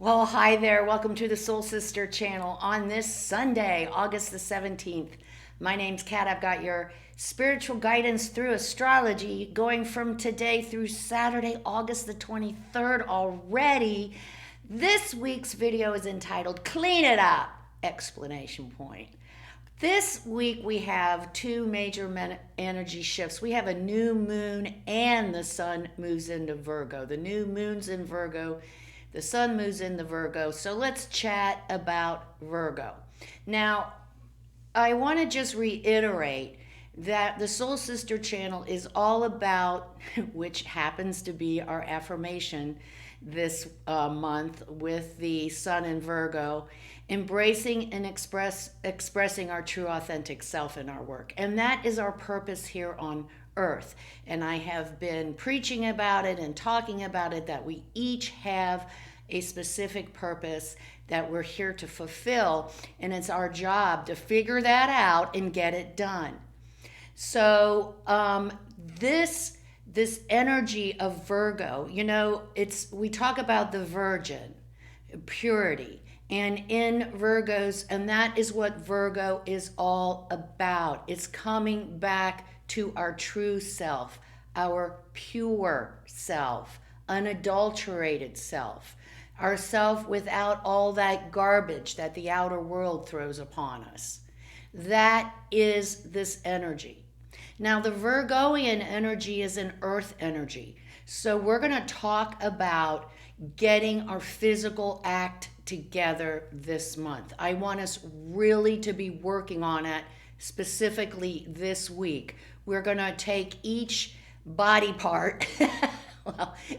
Well, hi there. Welcome to the Soul Sister channel on this Sunday, August the 17th. My name's Kat. I've got your spiritual guidance through astrology going from today through Saturday, August the 23rd already. This week's video is entitled Clean It Up! Exclamation point. This week we have two major energy shifts. We have a new moon and the sun moves into Virgo. The new moon's in Virgo. The sun moves into Virgo. So let's chat about Virgo. Now, I want to just reiterate that the Soul Sister channel is all about, which happens to be our affirmation this month with the sun in Virgo, embracing and expressing our true authentic self in our work. And that is our purpose here on earth. And I have been preaching about it and talking about it, that we each have a specific purpose that we're here to fulfill, and it's our job to figure that out and get it done. So this energy of Virgo, we talk about the virgin, purity, and in Virgos, and that is what Virgo is all about. It's coming back to our true self, our pure self, unadulterated self, our self without all that garbage that the outer world throws upon us. That is this energy. Now, the Virgoian energy is an earth energy. So we're going to talk about getting our physical act together this month. I want us really to be working on it specifically this week. We're going to take each body part.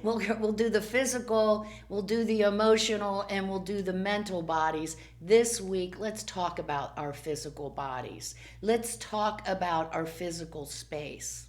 We'll do the physical, we'll do the emotional, and we'll do the mental bodies. This week, let's talk about our physical bodies. Let's talk about our physical space.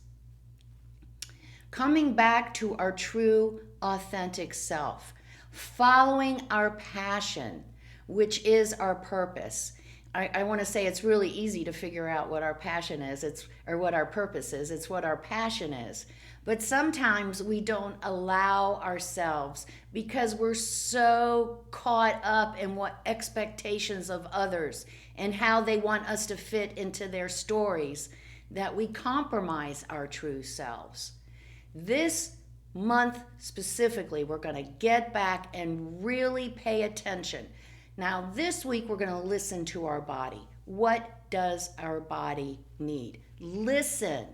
Coming back to our true, authentic self. Following our passion, which is our purpose. I want to say it's really easy to figure out what our passion is, or what our purpose is. It's what our passion is. But sometimes we don't allow ourselves because we're so caught up in what expectations of others and how they want us to fit into their stories that we compromise our true selves. This month specifically, we're going to get back and really pay attention. Now, this week, we're going to listen to our body. What does our body need? Listen.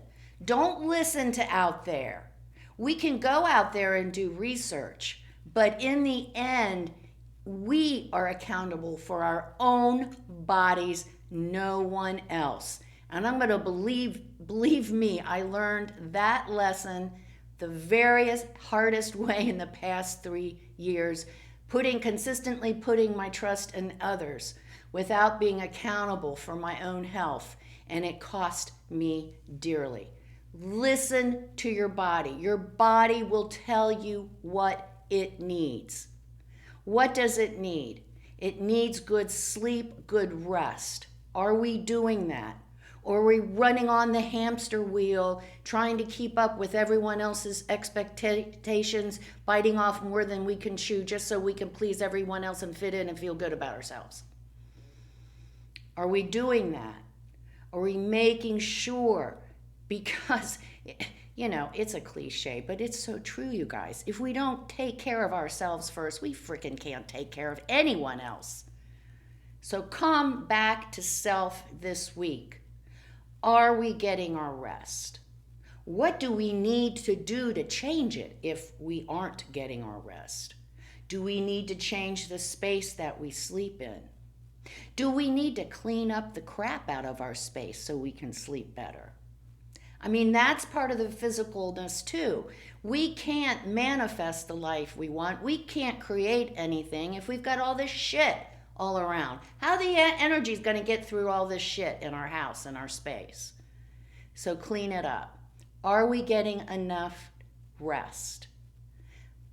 Don't listen to out there. We can go out there and do research, but in the end, we are accountable for our own bodies, no one else. And I'm going to believe me, I learned that lesson the very hardest way in the past 3 years, consistently putting my trust in others without being accountable for my own health, and it cost me dearly. Listen to your body. Your body will tell you what it needs. What does it need? It needs good sleep, good rest. Are we doing that? Or are we running on the hamster wheel, trying to keep up with everyone else's expectations, biting off more than we can chew just so we can please everyone else and fit in and feel good about ourselves? Are we doing that? Are we making sure? Because, it's a cliche, but it's so true, you guys. If we don't take care of ourselves first, we freaking can't take care of anyone else. So come back to self this week. Are we getting our rest? What do we need to do to change it if we aren't getting our rest? Do we need to change the space that we sleep in? Do we need to clean up the crap out of our space so we can sleep better? I mean, that's part of the physicalness too. We can't manifest the life we want. We can't create anything if we've got all this shit all around. How the energy is going to get through all this shit in our house, in our space? So clean it up. Are we getting enough rest?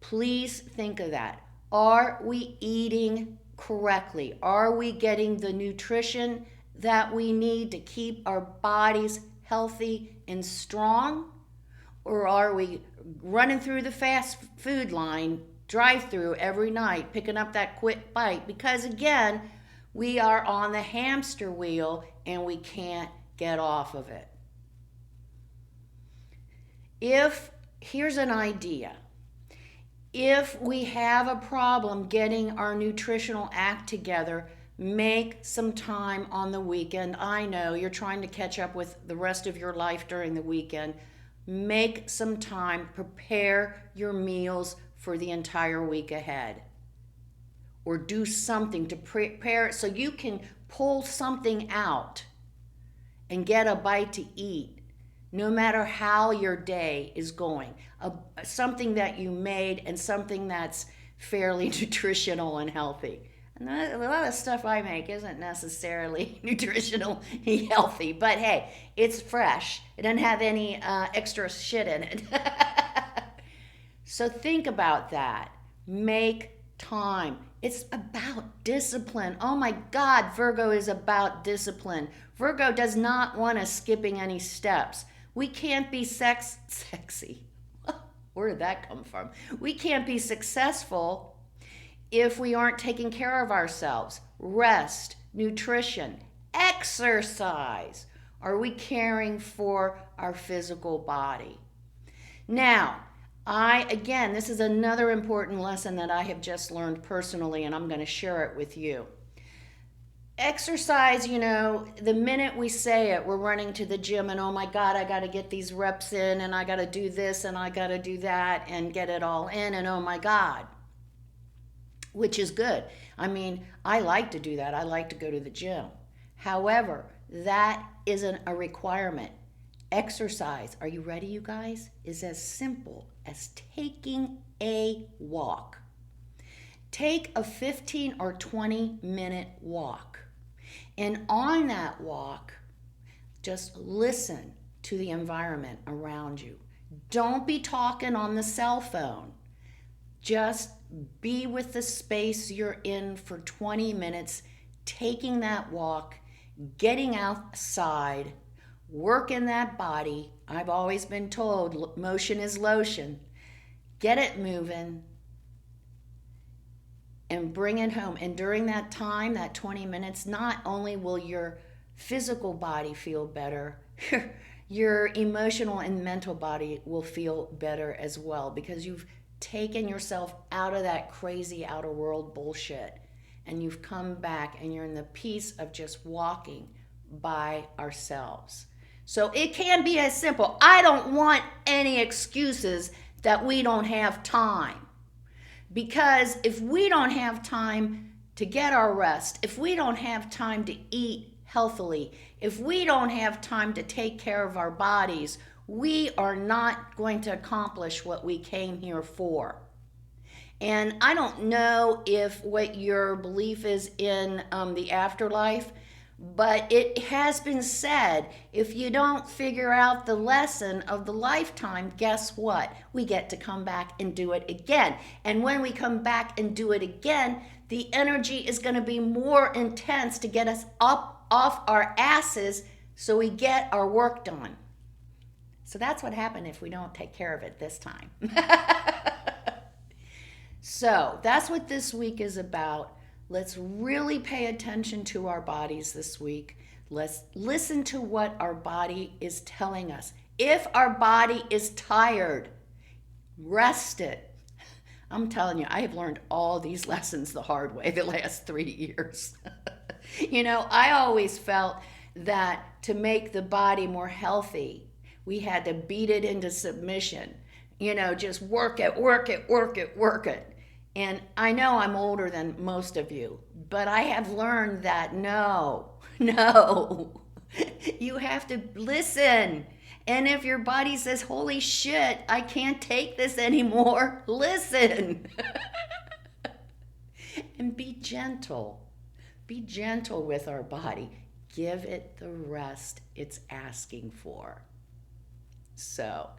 Please think of that. Are we eating correctly? Are we getting the nutrition that we need to keep our bodies healthy and strong? Or are we running through the fast food line drive-through every night, picking up that quick bite, because again, we are on the hamster wheel and we can't get off of it. Here's an idea. If we have a problem getting our nutritional act together, make some time on the weekend. I know you're trying to catch up with the rest of your life during the weekend. Make some time, prepare your meals for the entire week ahead. Or do something to prepare so you can pull something out and get a bite to eat, no matter how your day is going. Something that you made and something that's fairly nutritional and healthy. And a lot of stuff I make isn't necessarily nutritionally healthy, but hey, it's fresh. It doesn't have any extra shit in it. So think about that. Make time. It's about discipline. Oh my God, Virgo is about discipline. Virgo does not want us skipping any steps. We can't be sexy. Where did that come from? We can't be successful if we aren't taking care of ourselves. Rest, nutrition, exercise. Are we caring for our physical body? Now, again, this is another important lesson that I have just learned personally, and I'm going to share it with you. Exercise, the minute we say it, we're running to the gym and, oh my God, I got to get these reps in and I got to do this and I got to do that and get it all in, and oh my God, which is good. I mean, I like to do that. I like to go to the gym. However, that isn't a requirement. Exercise, are you ready, you guys? Is as simple as taking a walk. Take a 15 or 20-minute walk. And on that walk, just listen to the environment around you. Don't be talking on the cell phone. Just be with the space you're in for 20 minutes, taking that walk, getting outside, working that body. I've always been told motion is lotion. Get it moving and bring it home. And during that time, that 20 minutes, not only will your physical body feel better, your emotional and mental body will feel better as well, because you've taken yourself out of that crazy outer world bullshit and you've come back and you're in the peace of just walking by ourselves. So it can be as simple. I don't want any excuses that we don't have time. Because if we don't have time to get our rest, if we don't have time to eat healthily, if we don't have time to take care of our bodies, we are not going to accomplish what we came here for. And I don't know what your belief is in the afterlife, but it has been said, if you don't figure out the lesson of the lifetime, guess what? We get to come back and do it again. And when we come back and do it again, the energy is going to be more intense to get us up off our asses so we get our work done. So that's what happened if we don't take care of it this time. So that's what this week is about. Let's really pay attention to our bodies this week. Let's listen to what our body is telling us. If our body is tired, rest it. I'm telling you, I have learned all these lessons the hard way the last 3 years. I always felt that to make the body more healthy, we had to beat it into submission. Just work it. And I know I'm older than most of you, but I have learned that no, you have to listen. And if your body says, holy shit, I can't take this anymore, listen. And be gentle. Be gentle with our body. Give it the rest it's asking for. So,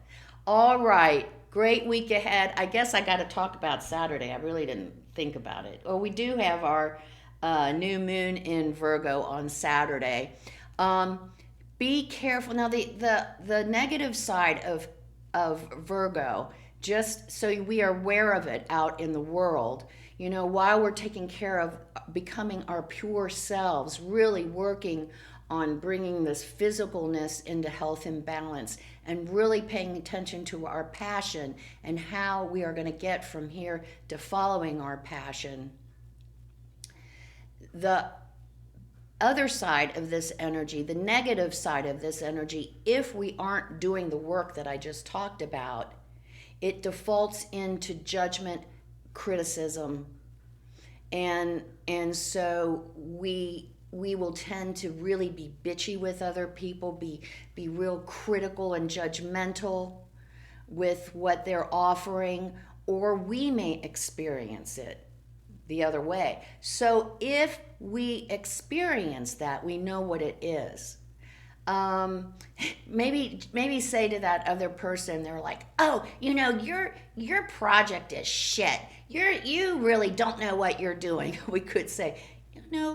all right. Great week ahead. I guess I got to talk about Saturday. I really didn't think about it. Well, we do have our new moon in Virgo on Saturday. Be careful. Now, the negative side of Virgo just so we are aware of it out in the world, while we're taking care of becoming our pure selves, really working on bringing this physicalness into health and balance, and really paying attention to our passion and how we are going to get from here to following our passion. The other side of this energy, the negative side of this energy, if we aren't doing the work that I just talked about, it defaults into judgment, criticism, and so we will tend to really be bitchy with other people, be real critical and judgmental with what they're offering, or we may experience it the other way. So if we experience that, we know what it is. Maybe say to that other person, they're like, oh, your project is shit. You really don't know what you're doing. We could say,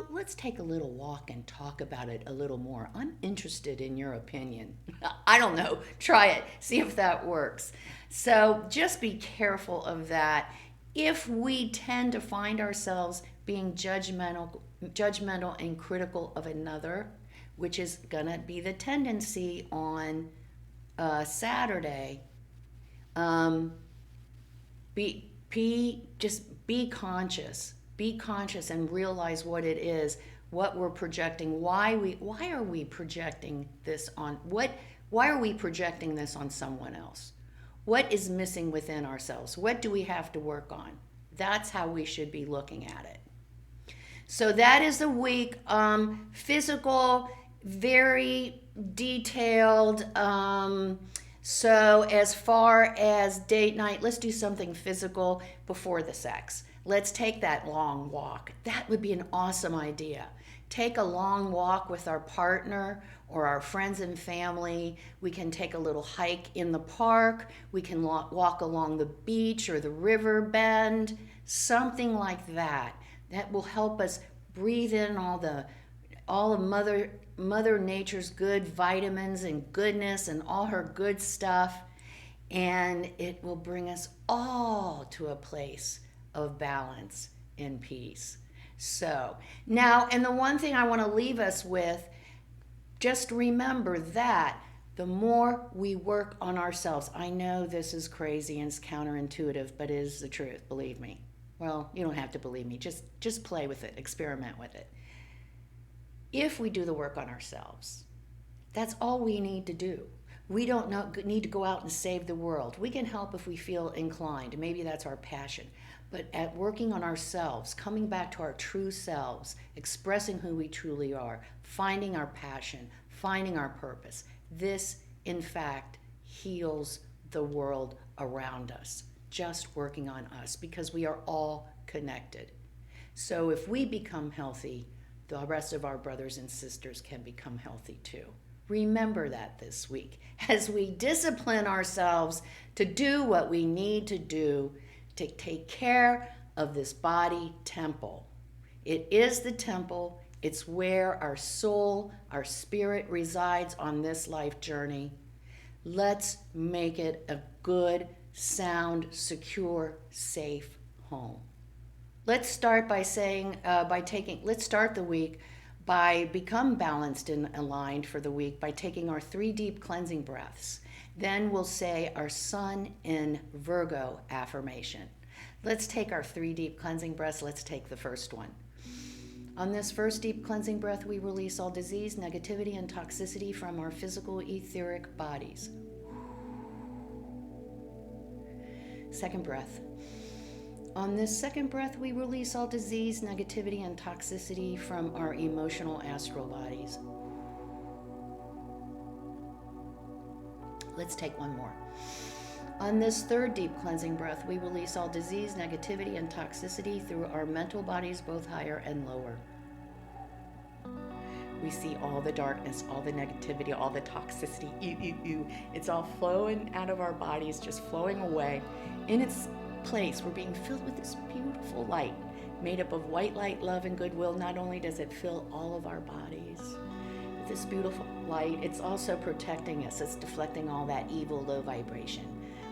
let's take a little walk and talk about it a little more. I'm interested in your opinion. I don't know. Try it. See if that works. So just be careful of that. If we tend to find ourselves being judgmental and critical of another, which is going to be the tendency on Saturday, just be conscious. Be conscious and realize what it is, what we're projecting, why are we projecting this on someone else? What is missing within ourselves? What do we have to work on? That's how we should be looking at it. So that is the week. Physical, very detailed. So as far as date night, let's do something physical before the sex. Let's take that long walk. That would be an awesome idea. Take a long walk with our partner or our friends and family. We can take a little hike in the park. We can walk along the beach or the river bend, something like that. That will help us breathe in all the Mother Nature's good vitamins and goodness and all her good stuff. And it will bring us all to a place of balance and peace. So now, and the one thing I want to leave us with, just remember that the more we work on ourselves, I know this is crazy and it's counterintuitive, but it is the truth, believe me. Well, you don't have to believe me, just play with it, experiment with it. If we do the work on ourselves, that's all we need to do. We don't need to go out and save the world. We can help if we feel inclined. Maybe that's our passion. But at working on ourselves, coming back to our true selves, expressing who we truly are, finding our passion, finding our purpose, this, in fact, heals the world around us. Just working on us, because we are all connected. So if we become healthy, the rest of our brothers and sisters can become healthy too. Remember that this week as we discipline ourselves to do what we need to do to take care of this body temple. It is the temple. It's where our soul, our spirit resides on this life journey. Let's make it a good, sound, secure, safe home. Let's start by let's start the week by become balanced and aligned for the week by taking our 3 deep cleansing breaths. Then we'll say our Sun in Virgo affirmation. Let's take our 3 deep cleansing breaths. Let's take the first one. On this first deep cleansing breath, we release all disease, negativity, and toxicity from our physical etheric bodies. Second breath. On this second breath, we release all disease, negativity, and toxicity from our emotional astral bodies. Let's take one more. On this third deep cleansing breath, we release all disease, negativity, and toxicity through our mental bodies, both higher and lower. We see all the darkness, all the negativity, all the toxicity. It's all flowing out of our bodies, just flowing away. In its place, we're being filled with this beautiful light, made up of white light, love, and goodwill. Not only does it fill all of our bodies with this beautiful light, it's also protecting us. It's deflecting all that evil, low vibration.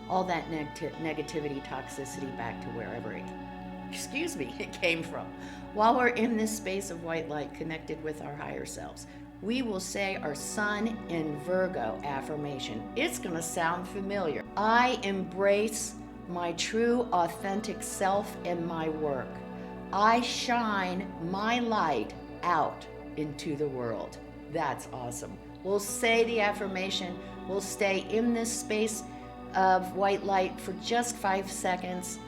all that negativity, toxicity back to wherever it came from. While we're in this space of white light connected with our higher selves, we will say our Sun in Virgo affirmation. It's going to sound familiar. I embrace my true, authentic self in my work. I shine my light out into the world. That's awesome. We'll say the affirmation. We'll stay in this space of white light for just 5 seconds.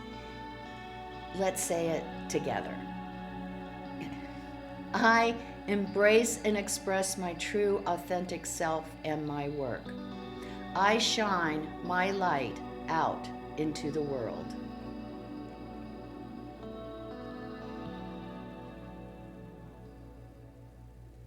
Let's say it together. I embrace and express my true, authentic self and my work. I shine my light out into the world.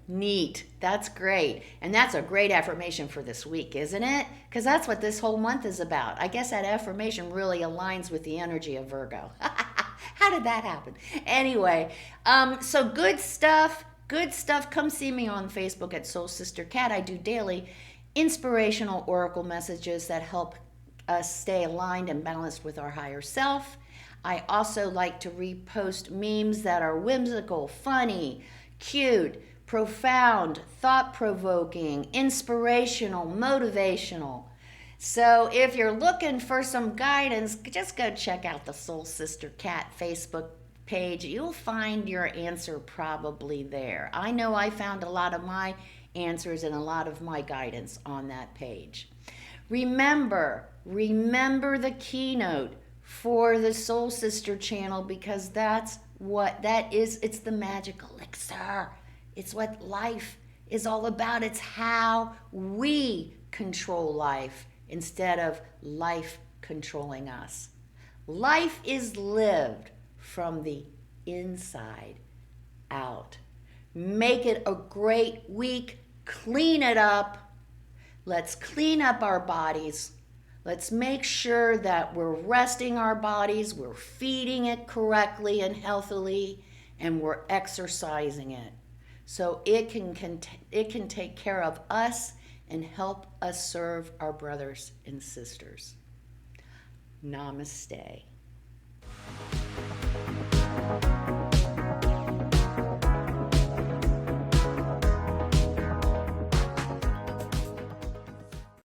Neat. That's great. And that's a great affirmation for this week, isn't it? Because that's what this whole month is about. I guess that affirmation really aligns with the energy of Virgo. How did that happen? Anyway, so good stuff. Good stuff. Come see me on Facebook at Soul Sister Cat. I do daily inspirational oracle messages that help us stay aligned and balanced with our higher self. I also like to repost memes that are whimsical, funny, cute, profound, thought-provoking, inspirational, motivational. So if you're looking for some guidance, just go check out the Soul Sister Cat Facebook page. You'll find your answer probably there. I know I found a lot of my answers and a lot of my guidance on that page. Remember the keynote for the Soul Sister channel, because that's what that is. It's the magic elixir. It's what life is all about. It's how we control life instead of life controlling us. Life is lived from the inside out. Make it a great week. Clean it up. Let's clean up our bodies. Let's make sure that we're resting our bodies, we're feeding it correctly and healthily, and we're exercising it. So it can take care of us and help us serve our brothers and sisters. Namaste.